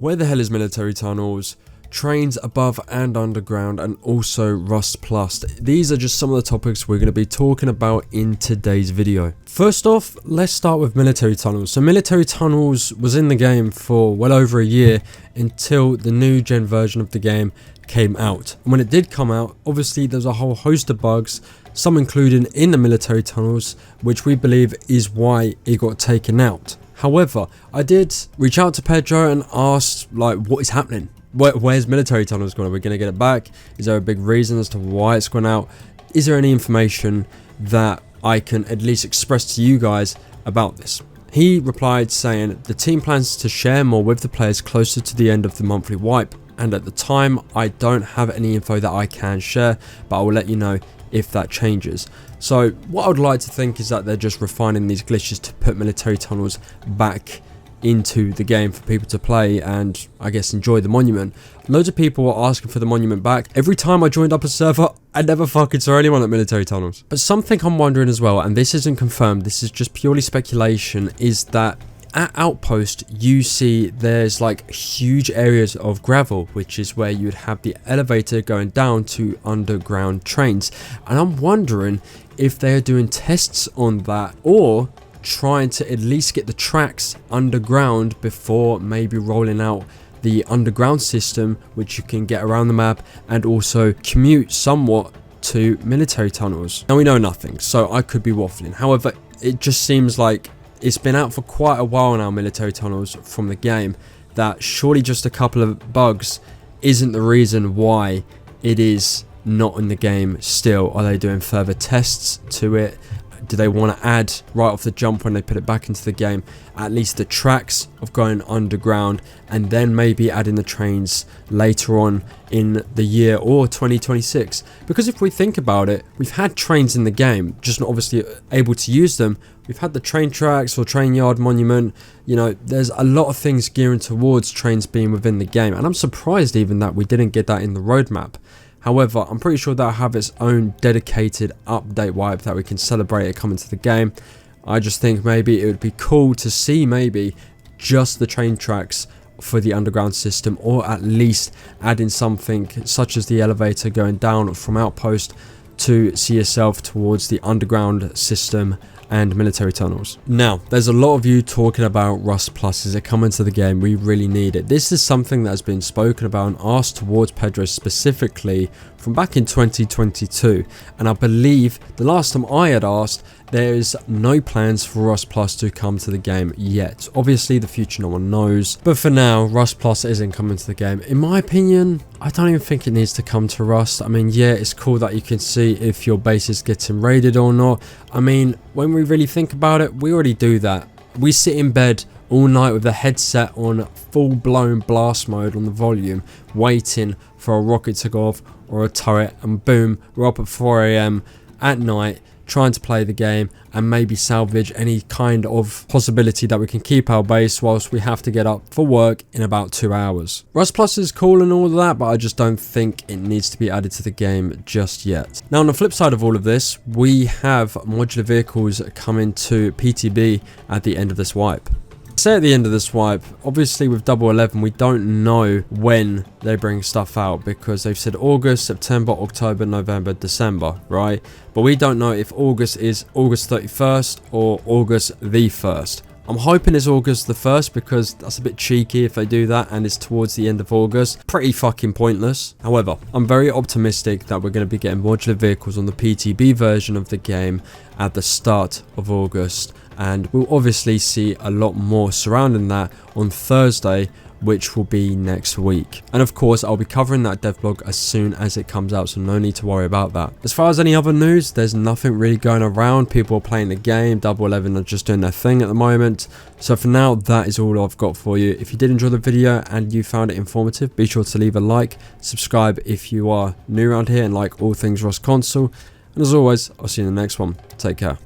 Where the hell is military tunnels, trains above and underground, and also Rust Plus? These are just some of the topics we're going to be talking about in today's video. First off, let's start with military tunnels. So military tunnels was in the game for well over a year until the new gen version of the game came out. And when it did come out, obviously there's a whole host of bugs, some included in the military tunnels, which we believe is why it got taken out. However, I did reach out to Pedro and asked, like, what is happening? Where's military tunnels gone? Are we going to get it back? Is there a big reason as to why it's gone out? Is there any information that I can at least express to you guys about this? He replied saying, the team plans to share more with the players closer to the end of the monthly wipe. And at the time, I don't have any info that I can share, but I will let you know if that changes. So what I would like to think is that they're just refining these glitches to put military tunnels back into the game for people to play and I guess enjoy the monument. Loads of people were asking for the monument back. Every time I joined up a server, I never fucking saw anyone at military tunnels. But something I'm wondering as well, and this isn't confirmed, this is just purely speculation, is that at Outpost you see there's like huge areas of gravel, which is where you would have the elevator going down to underground trains, and I'm wondering if they're doing tests on that or trying to at least get the tracks underground before maybe rolling out the underground system, which you can get around the map and also commute somewhat to military tunnels. Now we know nothing, so I could be waffling. However, it just seems like it's been out for quite a while now, military tunnels, from the game, that surely just a couple of bugs isn't the reason why it is not in the game still. Are they doing further tests to it? Do they want to add right off the jump when they put it back into the game at least the tracks of going underground, and then maybe adding the trains later on in the year or 2026? Because if we think about it, we've had trains in the game, just not obviously able to use them. We've had the train tracks or train yard monument. You know, there's a lot of things gearing towards trains being within the game, and I'm surprised even that we didn't get that in the roadmap. However, I'm pretty sure that'll have its own dedicated update wipe that we can celebrate it coming to the game. I just think maybe it would be cool to see maybe just the train tracks for the underground system, or at least adding something such as the elevator going down from Outpost to see yourself towards the underground system and military tunnels. Now, there's a lot of you talking about Rust Plus. Is it coming to the game? We really need it. This is something that has been spoken about and asked towards Pedro specifically from back in 2022, and I believe the last time I had asked, there is no plans for Rust Plus to come to the game yet. Obviously the future no one knows, but for now Rust Plus isn't coming to the game. In my opinion, I don't even think it needs to come to Rust. I mean, yeah, it's cool that you can see if your base is getting raided or not. I mean, when we really think about it, we already do that. We sit in bed all night with the headset on full-blown blast mode on the volume, waiting for a rocket to go off or a turret, and boom, we're up at 4 AM at night trying to play the game and maybe salvage any kind of possibility that we can keep our base whilst we have to get up for work in about 2 hours. Rust Plus is cool and all of that, but I just don't think it needs to be added to the game just yet. Now, on the flip side of all of this, we have modular vehicles coming to PTB at the end of this wipe. Say at the end of this wipe, obviously with Double 11 we don't know when they bring stuff out, because they've said August, September, October, November, December, right? But we don't know if August is August 31st or August the 1st. I'm hoping it's August the 1st because that's a bit cheeky if they do that and it's towards the end of August. Pretty fucking pointless. However, I'm very optimistic that we're going to be getting modular vehicles on the PTB version of the game at the start of August, and we'll obviously see a lot more surrounding that on Thursday, which will be next week. And of course, I'll be covering that devlog as soon as it comes out, so no need to worry about that. As far as any other news, there's nothing really going around. People are playing the game. Double 11 are just doing their thing at the moment. So for now, that is all I've got for you. If you did enjoy the video and you found it informative, be sure to leave a like, subscribe if you are new around here and like all things Rust console. And as always, I'll see you in the next one. Take care.